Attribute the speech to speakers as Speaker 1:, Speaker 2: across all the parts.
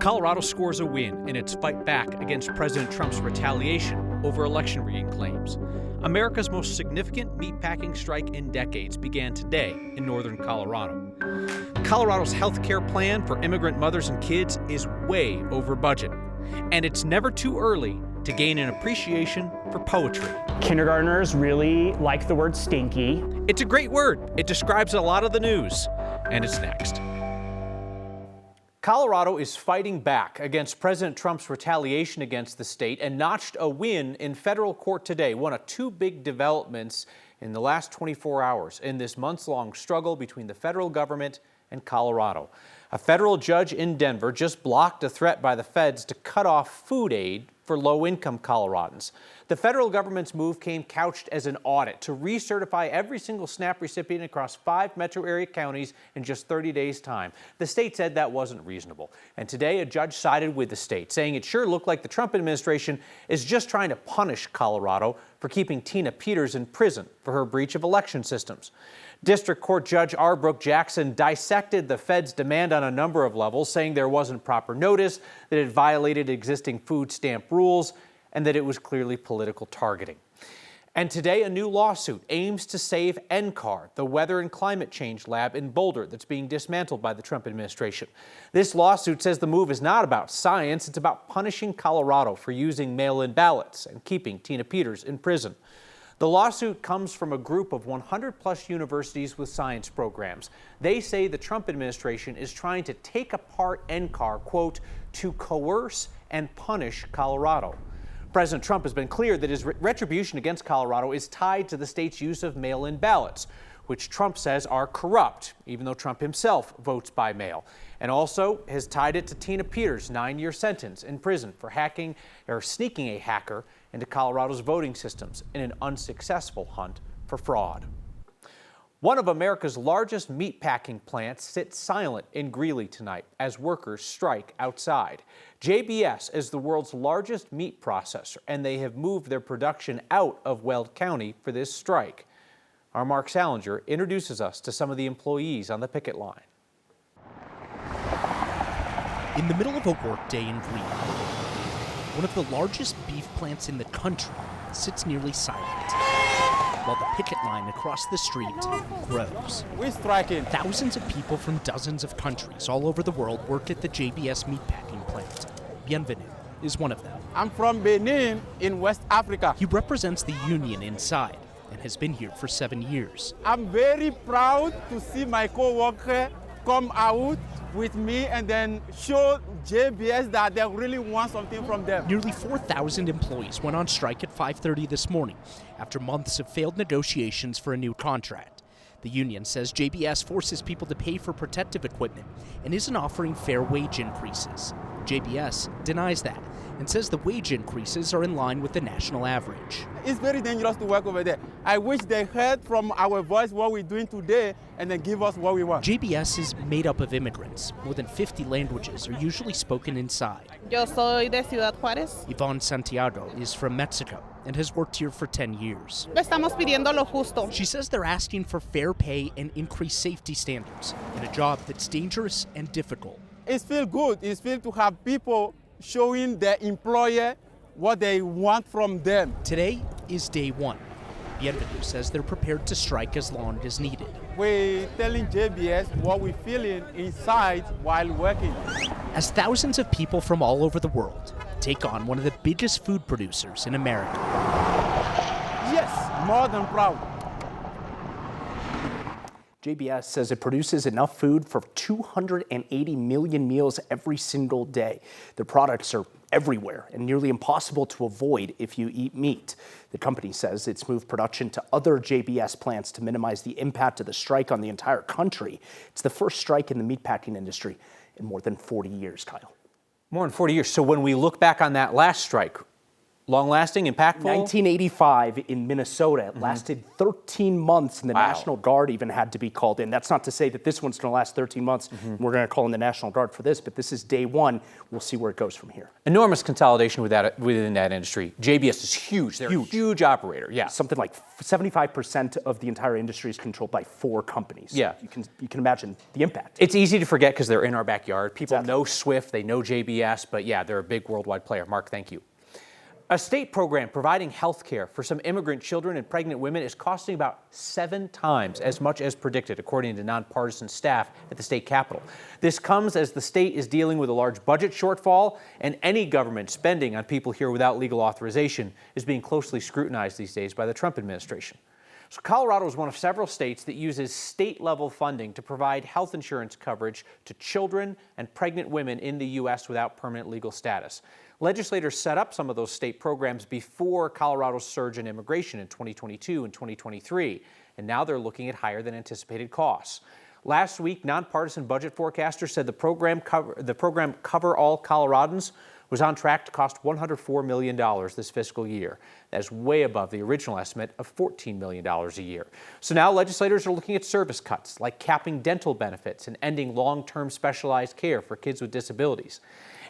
Speaker 1: Colorado scores a win in its fight back against President Trump's retaliation over election rigging claims. America's most significant meatpacking strike in decades began today in northern Colorado. Colorado's health care plan for immigrant mothers and kids is way over budget, and it's never too early to gain an appreciation for poetry.
Speaker 2: Kindergartners really like the word stinky.
Speaker 1: It's a great word. It describes a lot of the news, and it's next. Colorado is fighting back against President Trump's retaliation against the state and notched a win in federal court today, one of two big developments in the last 24 hours in this months-long struggle between the federal government and Colorado. A federal judge in Denver just blocked a threat by the feds to cut off food aid for low-income Coloradans. The federal government's move came couched as an audit to recertify every single SNAP recipient across 5 metro area counties in just 30 days' time. The state said that wasn't reasonable. And today, a judge sided with the state, saying it sure looked like the Trump administration is just trying to punish Colorado for keeping Tina Peters in prison for her breach of election systems. District Court Judge R. Brooke Jackson dissected the feds' demand on a number of levels, saying there wasn't proper notice, that it violated existing food stamp rules, and that it was clearly political targeting. And today, a new lawsuit aims to save NCAR, the weather and climate change lab in Boulder that's being dismantled by the Trump administration. This lawsuit says the move is not about science, it's about punishing Colorado for using mail-in ballots and keeping Tina Peters in prison. The lawsuit comes from a group of 100-plus universities with science programs. They say the Trump administration is trying to take apart NCAR, quote, to coerce and punish Colorado. President Trump has been clear that his retribution against Colorado is tied to the state's use of mail-in ballots, which Trump says are corrupt, even though Trump himself votes by mail, and also has tied it to Tina Peters' 9-year sentence in prison for hacking or sneaking a hacker into Colorado's voting systems in an unsuccessful hunt for fraud. One of America's largest meatpacking plants sits silent in Greeley tonight as workers strike outside. JBS is the world's largest meat processor, and they have moved their production out of Weld County for this strike. Our Mark Salinger introduces us to some of the employees on the picket line.
Speaker 3: In the middle of a workday in Greeley, one of the largest beef plants in the country sits nearly silent, while the picket line across the street grows.
Speaker 4: We're striking.
Speaker 3: Thousands of people from dozens of countries all over the world work at the JBS meatpacking plant. Bienvenu is one of them.
Speaker 4: I'm from Benin in West Africa.
Speaker 3: He represents the union inside and has been here for 7 years.
Speaker 4: I'm very proud to see my co-worker come out with me and then show JBS that they really want something from them.
Speaker 3: Nearly 4,000 employees went on strike at 5:30 this morning after months of failed negotiations for a new contract. The union says JBS forces people to pay for protective equipment and isn't offering fair wage increases. JBS denies that and says the wage increases are in line with the national average.
Speaker 4: It's very dangerous to work over there. I wish they heard from our voice what we're doing today and then give us what we want.
Speaker 3: JBS is made up of immigrants. More than 50 languages are usually spoken inside.
Speaker 5: Yo soy de Ciudad Juárez.
Speaker 3: Yvonne Santiago is from Mexico and has worked here for 10 years.
Speaker 5: Estamos pidiendo lo justo.
Speaker 3: She says they're asking for fair pay and increased safety standards in a job that's dangerous and difficult.
Speaker 4: It feels good. It feels to have people showing their employer what they want from them.
Speaker 3: Today is day one. Bienvenu says they're prepared to strike as long as needed.
Speaker 4: We're telling JBS what we're feeling inside while working.
Speaker 3: As thousands of people from all over the world take on one of the biggest food producers in America.
Speaker 4: Yes, more than proud.
Speaker 2: JBS says it produces enough food for 280 million meals every single day. Their products are everywhere and nearly impossible to avoid if you eat meat. The company says it's moved production to other JBS plants to minimize the impact of the strike on the entire country. It's the first strike in the meatpacking industry in more than 40 years, Kyle.
Speaker 1: More than 40 years. So when we look back on that last strike, Long-lasting, impactful?
Speaker 2: 1985 in Minnesota. It lasted 13 months, and the National Guard even had to be called in. That's not to say that this one's going to last 13 months. We're going to call in the National Guard for this, but this is day one. We'll see where it goes from here.
Speaker 1: Enormous consolidation within that industry. JBS is huge. They're a huge operator, yeah.
Speaker 2: Something like 75% of the entire industry is controlled by 4 companies.
Speaker 1: Yeah.
Speaker 2: You can imagine the impact.
Speaker 1: It's easy to forget because they're in our backyard. People know Swift, they know JBS, but yeah, they're a big worldwide player. Mark, thank you. A state program providing health care for some immigrant children and pregnant women is costing about 7 times as much as predicted, according to nonpartisan staff at the state capitol. This comes as the state is dealing with a large budget shortfall, and any government spending on people here without legal authorization is being closely scrutinized these days by the Trump administration. So Colorado is one of several states that uses state-level funding to provide health insurance coverage to children and pregnant women in the U.S. without permanent legal status. Legislators set up some of those state programs before Colorado's surge in immigration in 2022 and 2023, and now they're looking at higher than anticipated costs. Last week, nonpartisan budget forecasters said the program Cover All Coloradans was on track to cost $104 million this fiscal year. That's way above the original estimate of $14 million a year. So now legislators are looking at service cuts, like capping dental benefits and ending long-term specialized care for kids with disabilities.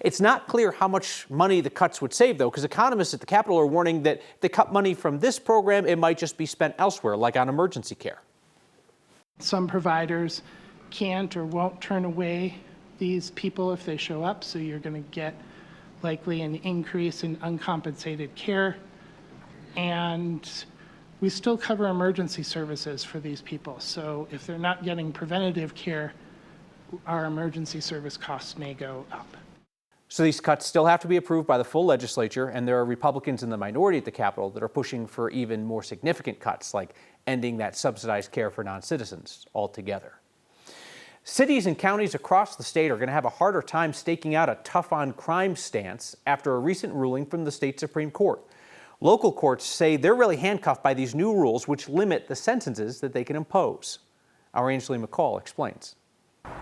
Speaker 1: It's not clear how much money the cuts would save, though, because economists at the Capitol are warning that if they cut money from this program, it might just be spent elsewhere, like on emergency care.
Speaker 6: Some providers can't or won't turn away these people if they show up, so you're going to get likely an increase in uncompensated care. And we still cover emergency services for these people. So if they're not getting preventative care, our emergency service costs may go up.
Speaker 1: So these cuts still have to be approved by the full legislature, and there are Republicans in the minority at the Capitol that are pushing for even more significant cuts, like ending that subsidized care for non-citizens altogether. Cities and counties across the state are going to have a harder time staking out a tough-on-crime stance after a recent ruling from the state Supreme Court. Local courts say they're really handcuffed by these new rules, which limit the sentences that they can impose. Our Angeline McCall explains.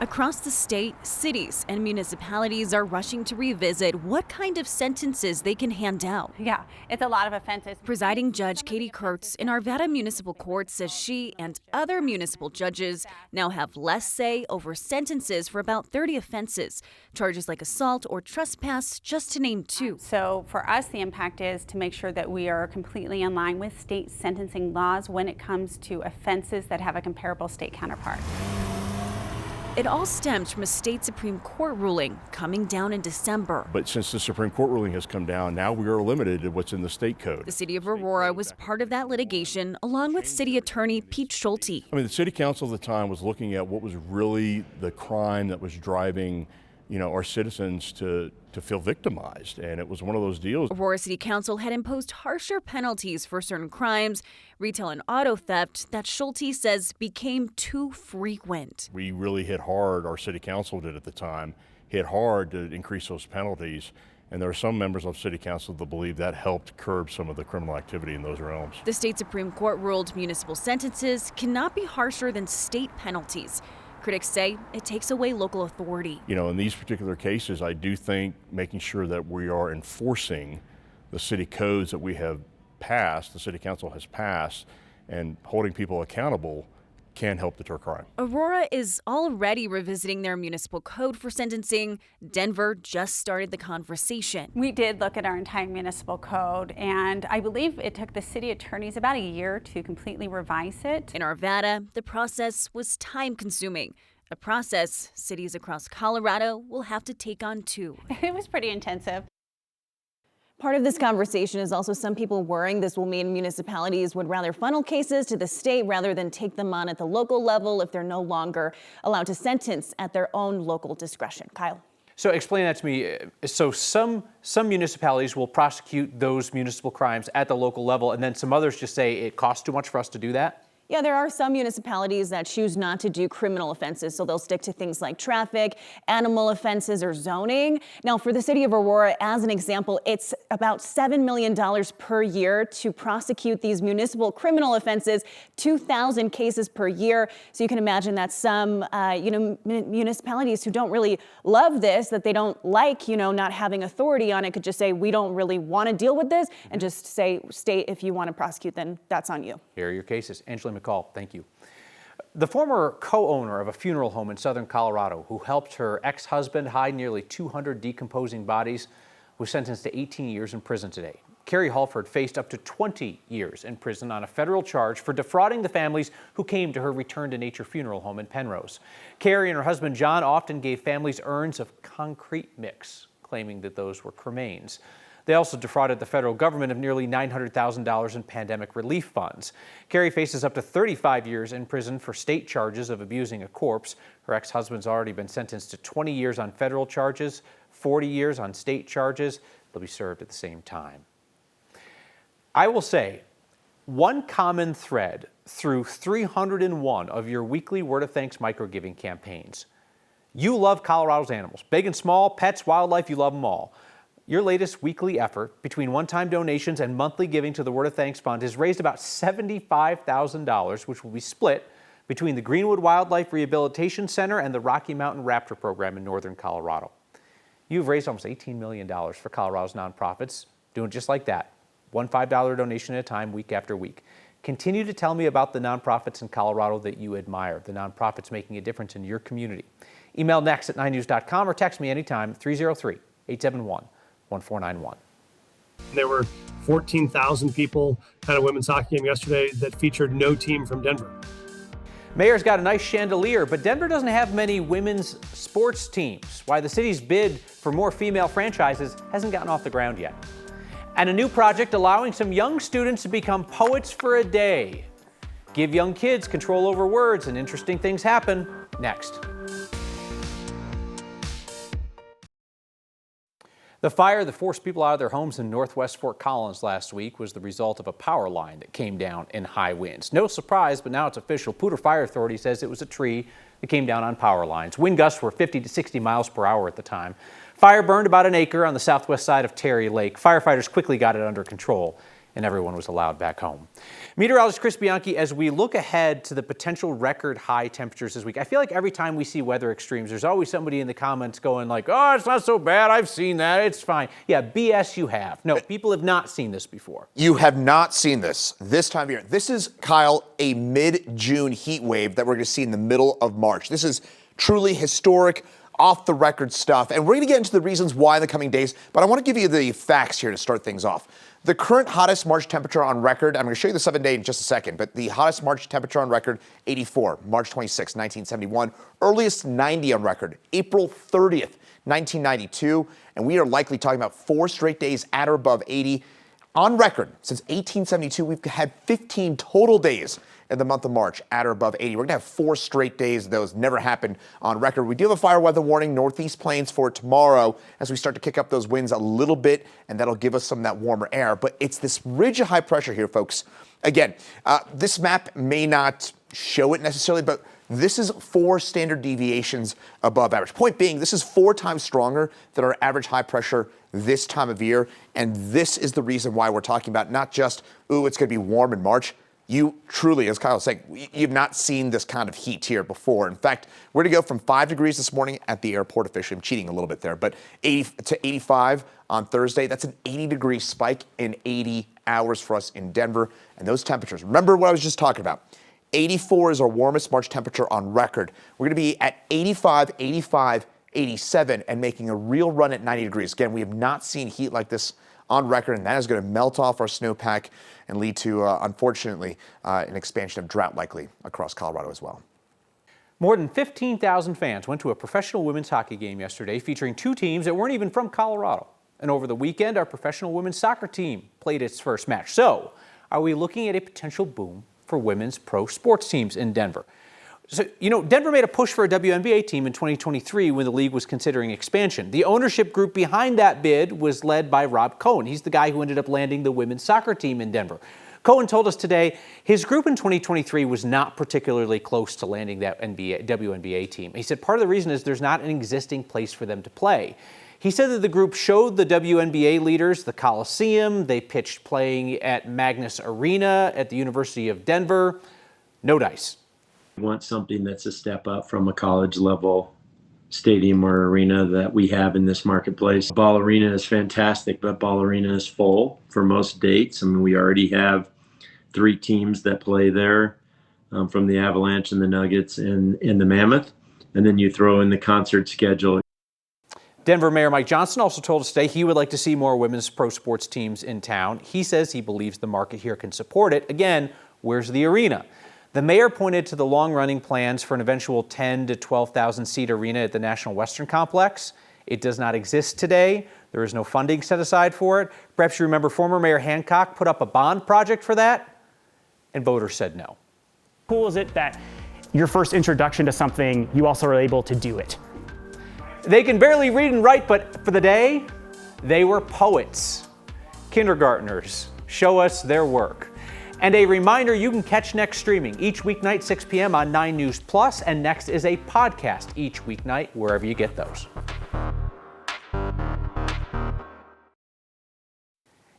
Speaker 7: Across the state, cities and municipalities are rushing to revisit what kind of sentences they can hand out.
Speaker 8: Yeah, it's a lot of offenses.
Speaker 7: Presiding Judge Katie Kurtz in Arvada Municipal Court says she and other municipal judges now have less say over sentences for about 30 offenses, charges like assault or trespass, just to name 2.
Speaker 8: So for us, the impact is to make sure that we are completely in line with state sentencing laws when it comes to offenses that have a comparable state counterpart.
Speaker 7: It all stems from a state Supreme Court ruling coming down in December.
Speaker 9: But since the Supreme Court ruling has come down, now we are limited to what's in the state code.
Speaker 7: The city of Aurora was part of that litigation, along with city attorney Pete Schulte.
Speaker 9: I mean, the city council at the time was looking at what was really the crime that was driving, our citizens to feel victimized. And it was one of those deals.
Speaker 7: Aurora City Council had imposed harsher penalties for certain crimes, retail and auto theft, that Schulte says became too frequent.
Speaker 9: We really hit hard, our city council did at the time, hit hard to increase those penalties. And there are some members of city council that believe that helped curb some of the criminal activity in those realms.
Speaker 7: The state Supreme Court ruled municipal sentences cannot be harsher than state penalties. Critics say it takes away local authority.
Speaker 9: In these particular cases, I do think making sure that we are enforcing the city codes that we have passed, the city council has passed, and holding people accountable can help deter crime.
Speaker 7: Aurora is already revisiting their municipal code for sentencing. Denver just started the conversation.
Speaker 8: We did look at our entire municipal code, and I believe it took the city attorneys about a year to completely revise it.
Speaker 7: In Arvada, the process was time-consuming, a process cities across Colorado will have to take on too.
Speaker 8: It was pretty intensive.
Speaker 10: Part of this conversation is also some people worrying this will mean municipalities would rather funnel cases to the state rather than take them on at the local level if they're no longer allowed to sentence at their own local discretion. Kyle.
Speaker 1: So explain that to me. So some municipalities will prosecute those municipal crimes at the local level, and then some others just say it costs too much for us to do that?
Speaker 10: Yeah, there are some municipalities that choose not to do criminal offenses, so they'll stick to things like traffic, animal offenses, or zoning. Now, for the city of Aurora, as an example, it's about $7 million per year to prosecute these municipal criminal offenses, 2,000 cases per year. So you can imagine that some, municipalities who don't really love this, that they don't like, not having authority on it, could just say, we don't really want to deal with this, and just say, state, if you want to prosecute, then that's on you.
Speaker 1: Here are your cases. Angela McCall, thank you. The former co-owner of a funeral home in southern Colorado who helped her ex-husband hide nearly 200 decomposing bodies was sentenced to 18 years in prison today. Carrie Halford faced up to 20 years in prison on a federal charge for defrauding the families who came to her Return to Nature funeral home in Penrose. Carrie and her husband John often gave families urns of concrete mix, claiming that those were cremains. They also defrauded the federal government of nearly $900,000 in pandemic relief funds. Carrie faces up to 35 years in prison for state charges of abusing a corpse. Her ex-husband's already been sentenced to 20 years on federal charges, 40 years on state charges. They'll be served at the same time. I will say, one common thread through 301 of your weekly Word of Thanks microgiving campaigns. You love Colorado's animals, big and small, pets, wildlife, you love them all. Your latest weekly effort, between one-time donations and monthly giving to the Word of Thanks Fund, has raised about $75,000, which will be split between the Greenwood Wildlife Rehabilitation Center and the Rocky Mountain Raptor Program in northern Colorado. You've raised almost $18 million for Colorado's nonprofits, doing just like that. One $5 donation at a time, week after week. Continue to tell me about the nonprofits in Colorado that you admire, the nonprofits making a difference in your community. Email next@9news.com or text me anytime, 303-871-1491.
Speaker 11: There were 14,000 people at a women's hockey game yesterday that featured no team from Denver.
Speaker 1: Mayor's got a nice chandelier, but Denver doesn't have many women's sports teams. Why the city's bid for more female franchises hasn't gotten off the ground yet. And a new project allowing some young students to become poets for a day. Give young kids control over words and interesting things happen next. The fire that forced people out of their homes in northwest Fort Collins last week was the result of a power line that came down in high winds. No surprise, but now it's official. Poudre Fire Authority says it was a tree that came down on power lines. Wind gusts were 50 to 60 miles per hour at the time. Fire burned about an acre on the southwest side of Terry Lake. Firefighters quickly got it under control, and everyone was allowed back home. Meteorologist Chris Bianchi, as we look ahead to the potential record high temperatures this week, I feel like every time we see weather extremes, there's always somebody in the comments going like, oh, it's not so bad. I've seen that. It's fine. Yeah, BS you have. No, people have not seen this before.
Speaker 12: You have not seen this time of year. This is, Kyle, a mid-June heat wave that we're going to see in the middle of March. This is truly historic, off-the-record stuff, and we're going to get into the reasons why in the coming days, but I want to give you the facts here to start things off. The current hottest March temperature on record, I'm going to show you the 7-day in just a second, but the hottest March temperature on record, 84, March 26, 1971. Earliest 90 on record, April 30th, 1992. And we are likely talking about 4 straight days at or above 80. On record, since 1872, we've had 15 total days in the month of March at or above 80. We're going to have 4 straight days. Those never happened on record. We do have a fire weather warning, northeast plains for tomorrow as we start to kick up those winds a little bit, and that'll give us some of that warmer air. But it's this ridge of high pressure here, folks. Again, this map may not show it necessarily, but this is 4 standard deviations above average. Point being, this is 4 times stronger than our average high pressure this time of year. And this is the reason why we're talking about not just, ooh, it's going to be warm in March. You truly, as Kyle was saying, you've not seen this kind of heat here before. In fact, we're going to go from 5 degrees this morning at the airport officially. I'm cheating a little bit there, but 80 to 85 on Thursday. That's an 80-degree spike in 80 hours for us in Denver. And those temperatures, remember what I was just talking about. 84 is our warmest March temperature on record. We're going to be at 85, 85, 87, and making a real run at 90 degrees. Again, we have not seen heat like this on record, and that is going to melt off our snowpack and lead to, unfortunately, an expansion of drought likely across Colorado as well.
Speaker 1: More than 15,000 fans went to a professional women's hockey game yesterday featuring 2 teams that weren't even from Colorado. And over the weekend, our professional women's soccer team played its first match. So, are we looking at a potential boom for women's pro sports teams in Denver? So, Denver made a push for a WNBA team in 2023 when the league was considering expansion. The ownership group behind that bid was led by Rob Cohen. He's the guy who ended up landing the women's soccer team in Denver. Cohen told us today his group in 2023 was not particularly close to landing that WNBA team. He said part of the reason is there's not an existing place for them to play. He said that the group showed the WNBA leaders the Coliseum. They pitched playing at Magnus Arena at the University of Denver. No dice.
Speaker 13: We want something that's a step up from a college level stadium or arena that we have in this marketplace. Ball Arena is fantastic, but Ball Arena is full for most dates. I mean, we already have 3 teams that play there from the Avalanche and the Nuggets and the Mammoth. And then you throw in the concert schedule.
Speaker 1: Denver Mayor Mike Johnson also told us today he would like to see more women's pro sports teams in town. He says he believes the market here can support it. Again, where's the arena? The mayor pointed to the long-running plans for an eventual 10 to 12,000 seat arena at the National Western Complex. It does not exist today. There is no funding set aside for it. Perhaps you remember former Mayor Hancock put up a bond project for that, and voters said no.
Speaker 14: How cool is it that your first introduction to something, you also are able to do it?
Speaker 1: They can barely read and write, but for the day, they were poets. Kindergartners show us their work. And a reminder, you can catch Next streaming each weeknight, 6 p.m. on 9 News Plus, and Next is a podcast each weeknight wherever you get those.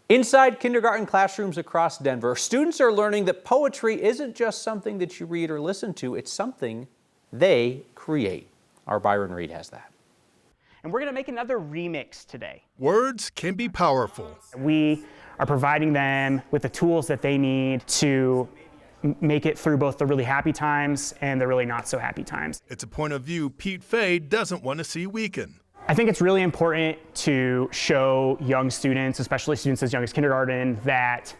Speaker 1: Inside kindergarten classrooms across Denver, students are learning that poetry isn't just something that you read or listen to, it's something they create. Our Byron Reed has that.
Speaker 14: And we're going to make another remix today.
Speaker 15: Words can be powerful.
Speaker 14: We are providing them with the tools that they need to make it through both the really happy times and the really not so happy times.
Speaker 15: It's a point of view Pete Fay doesn't want to see weaken.
Speaker 14: I think it's really important to show young students, especially students as young as kindergarten, that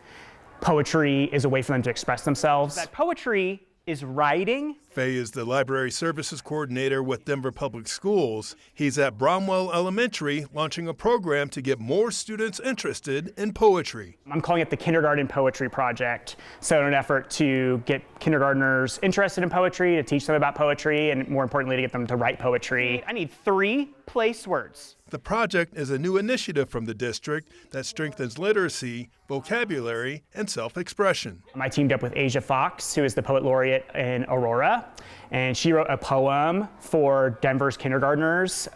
Speaker 14: poetry is a way for them to express themselves. That poetry is writing.
Speaker 15: Fay is the Library Services Coordinator with Denver Public Schools. He's at Bromwell Elementary launching a program to get more students interested in poetry.
Speaker 14: I'm calling it the Kindergarten Poetry Project. So in an effort to get kindergartners interested in poetry, to teach them about poetry, and more importantly, to get them to write poetry. I need 3 place words.
Speaker 15: The project is a new initiative from the district that strengthens literacy, vocabulary, and self-expression.
Speaker 14: I teamed up with Asia Fox, who is the poet laureate in Aurora, and she wrote a poem for Denver's kindergartners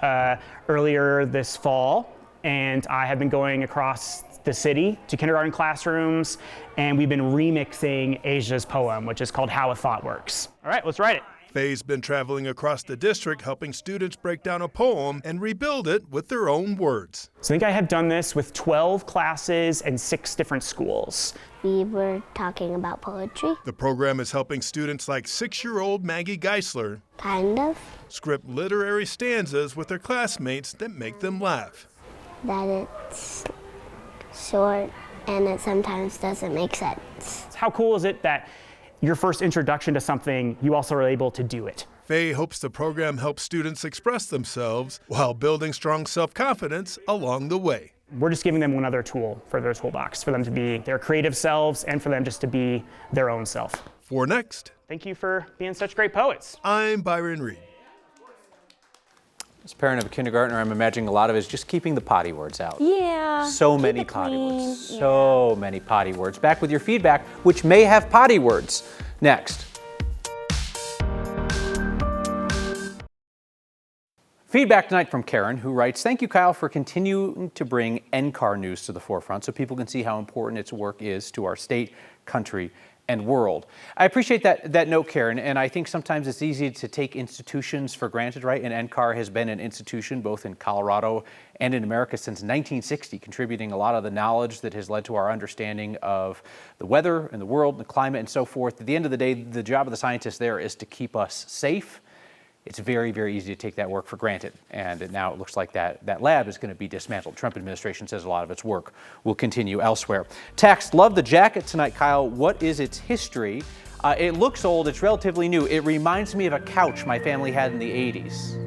Speaker 14: earlier this fall. And I have been going across the city to kindergarten classrooms, and we've been remixing Asia's poem, which is called How a Thought Works. All right, let's write it.
Speaker 15: Fay's been traveling across the district helping students break down a poem and rebuild it with their own words.
Speaker 14: So I think I have done this with 12 classes and 6 different schools.
Speaker 16: We were talking about poetry.
Speaker 15: The program is helping students like 6-year-old Maggie Geisler
Speaker 16: Kind of.
Speaker 15: script literary stanzas with their classmates that make them laugh.
Speaker 16: That it's short and it sometimes doesn't make sense.
Speaker 14: How cool is it that your first introduction to something, you also are able to do it?
Speaker 15: Fay hopes the program helps students express themselves while building strong self-confidence along the way.
Speaker 14: We're just giving them one other tool for their toolbox, for them to be their creative selves and for them just to be their own self.
Speaker 15: For Next,
Speaker 14: thank you for being such great poets.
Speaker 15: I'm Byron Reed.
Speaker 1: As a parent of a kindergartner, I'm imagining a lot of it is just keeping the potty words out.
Speaker 10: Yeah.
Speaker 1: So many potty words. So many potty words. Back with your feedback, which may have potty words. Next. Feedback tonight from Karen, who writes, "Thank you, Kyle, for continuing to bring NCAR news to the forefront so people can see how important its work is to our state, country, and world." I appreciate that note, Karen, and I think sometimes it's easy to take institutions for granted, right? And NCAR has been an institution both in Colorado and in America since 1960, contributing a lot of the knowledge that has led to our understanding of the weather and the world, and the climate, and so forth. At the end of the day, the job of the scientists there is to keep us safe. It's very, very easy to take that work for granted. And now it looks like that lab is going to be dismantled. Trump administration says a lot of its work will continue elsewhere. Text, love the jacket tonight, Kyle. What is its history? It looks old. It's relatively new. It reminds me of a couch my family had in the 80s.